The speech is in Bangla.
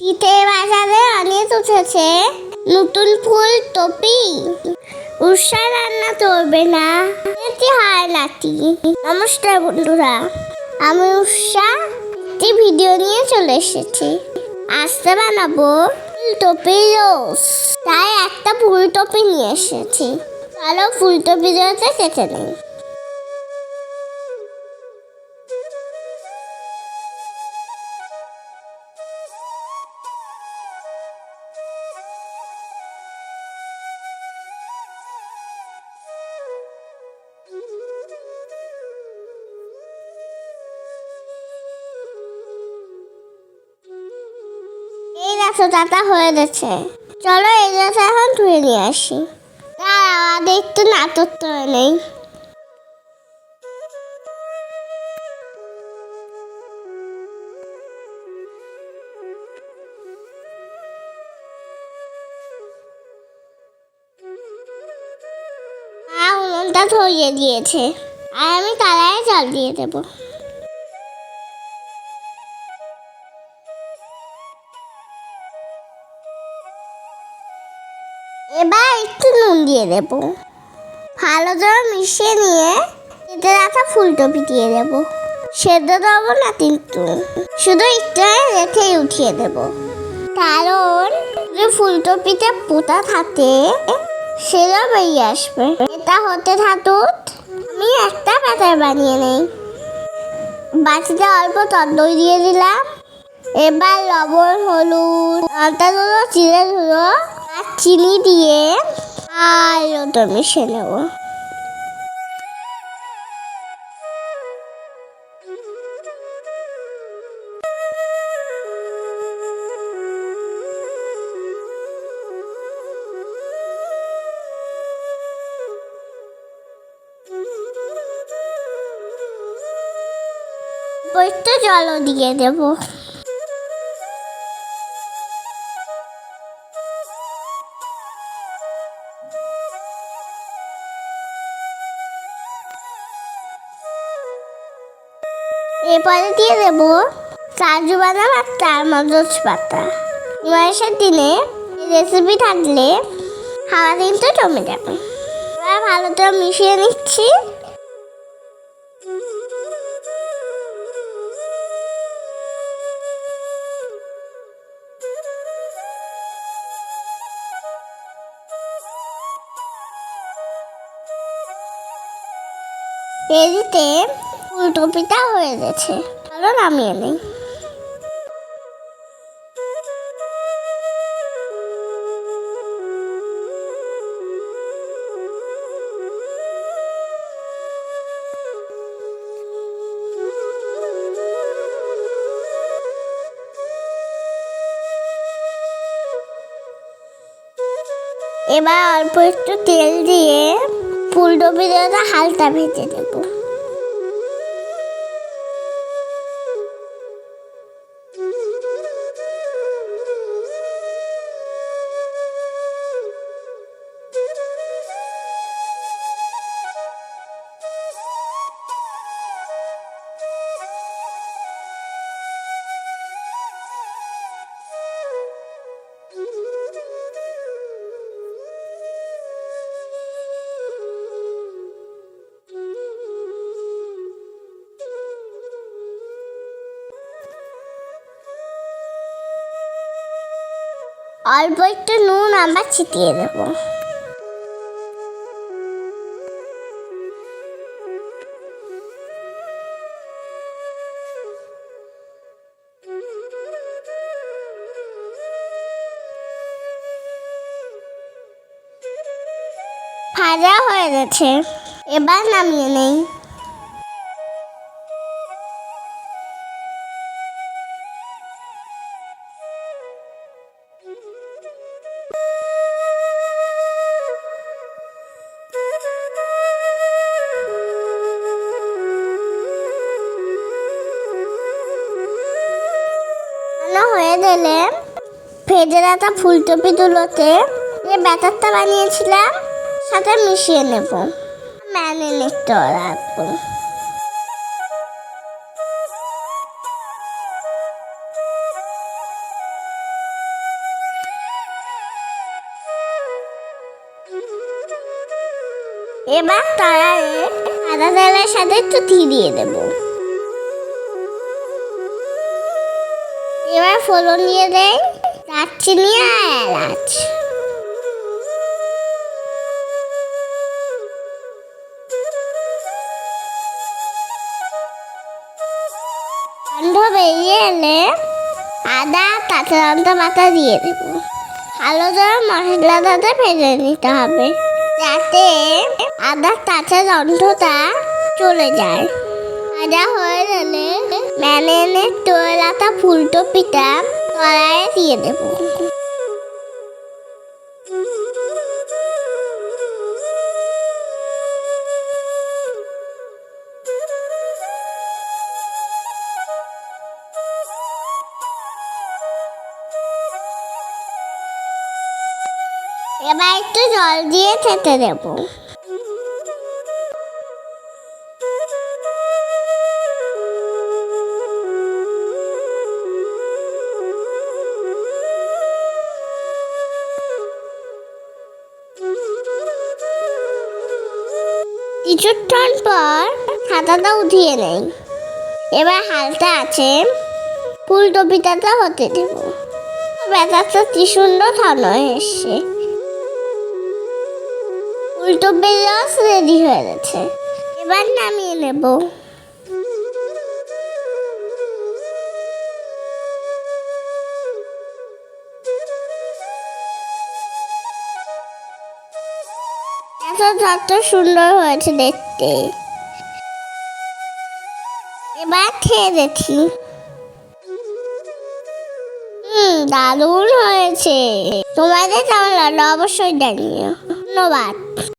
শীতের বাজারে অনেক উঠেছে নতুন ফুলকপি। উষা রান্না করবে না, এটি হয় নাতি। নমস্কার বন্ধুরা, আমি উষা একটি ভিডিও নিয়ে চলে এসেছি। আজকে বানাবো ফুলকপি রোস্ট। তাই একটা ফুলকপি নিয়ে এসেছি। চলো ফুলকপি রোস্টে কেটে নিই। এই রাস্তাটা হয়ে গেছে, চলো এই রাস্তা এখন ধুয়ে নিয়ে আসি। আমাদের একটু নাটক করে নেই। উনুনটা ধরিয়ে দিয়েছে, আর আমি কড়াইয়ে জল দিয়ে দেবো। এবার একটু নুন দিয়ে দেব। ভালো করে মিশিয়ে নিয়ে কেটে রাখা ফুলকপি দিয়ে দেব। সেদ্ধ দেবো না কিন্তু, শুধু একটু রেখেই উঠিয়ে দেব। কারণ ফুলকপিতে পোতা থাকে, সেটা বেরিয়ে আসবে। এটা হতে থাকুক, আমি একটা পাতা বানিয়ে নেই। বাটিতে অল্প টক দই দিয়ে দিলাম। এবার লবণ, হলুদ, আদা গুঁড়ো, জিরে গুঁড়ো আর চিনি দিয়ে ভালো মিশিয়ে নেব। একটু জলও দিয়ে দেব। এরপরে দিয়ে দেব কাজু বাদাম আর চারমগজ পাতা। বয়সের দিনে রেসিপি থাকলে খাওয়া কিন্তু জমে যাবে। এবার ভালো করে মিশিয়ে নিচ্ছি। এদিকে ফুলকপিটা হয়ে গেছে, চলো নামিয়ে নেই। এবার অল্প একটু তেল দিয়ে ফুলকপিটা হালকা ভেজে দেব। অল্প একটু নুন আমরা ছিটিয়ে দেবো। ভাজা হয়ে গেছে, এবার নামিয়ে নেই। হয়ে গেলে ভেজে রাখা ফুলকপি তুলোতে যে ব্যাটারটা বানিয়েছিলাম সাথে মিশিয়ে নেব, ম্যারিনেট করে রাখবো। এবার কড়াইয়ে সাদা তেলের সাথে একটু ঘি দিয়ে দেব। এবার ফোড়ন দিয়ে দেয় দারচিনি আর এলাচ। গন্ধ বেরিয়ে এলে আদা কাঁচা লঙ্কা বাটা দিয়ে দেব। ভালো করে মশলাটাতে ভেজে নিতে হবে যাতে আদা কাঁচা গন্ধটা চলে যায়। ভাজা হয়ে গেলে ম্যারিনেটে করে রাখা ফুলকপিটা কড়াইয়ে দিয়ে দেব। এবার একটু জল দিয়ে খেতে দেব। কিছুক্ষণ পর ছাতাটা উঠিয়ে নেই। এবার হালকা আছে ফুলকপিটা হতে দেব। ব্যাটারটা কি সুন্দর ঘন এসছে। ফুলকপির রস রেডি হয়ে গেছে। এবার নামিয়ে নেব। এত সুন্দর হয়েছে দেখতে। এবার খেয়ে দেখি। দারুণ হয়েছে। তোমাদের কেমন লাগলো অবশ্যই জানিও। ধন্যবাদ।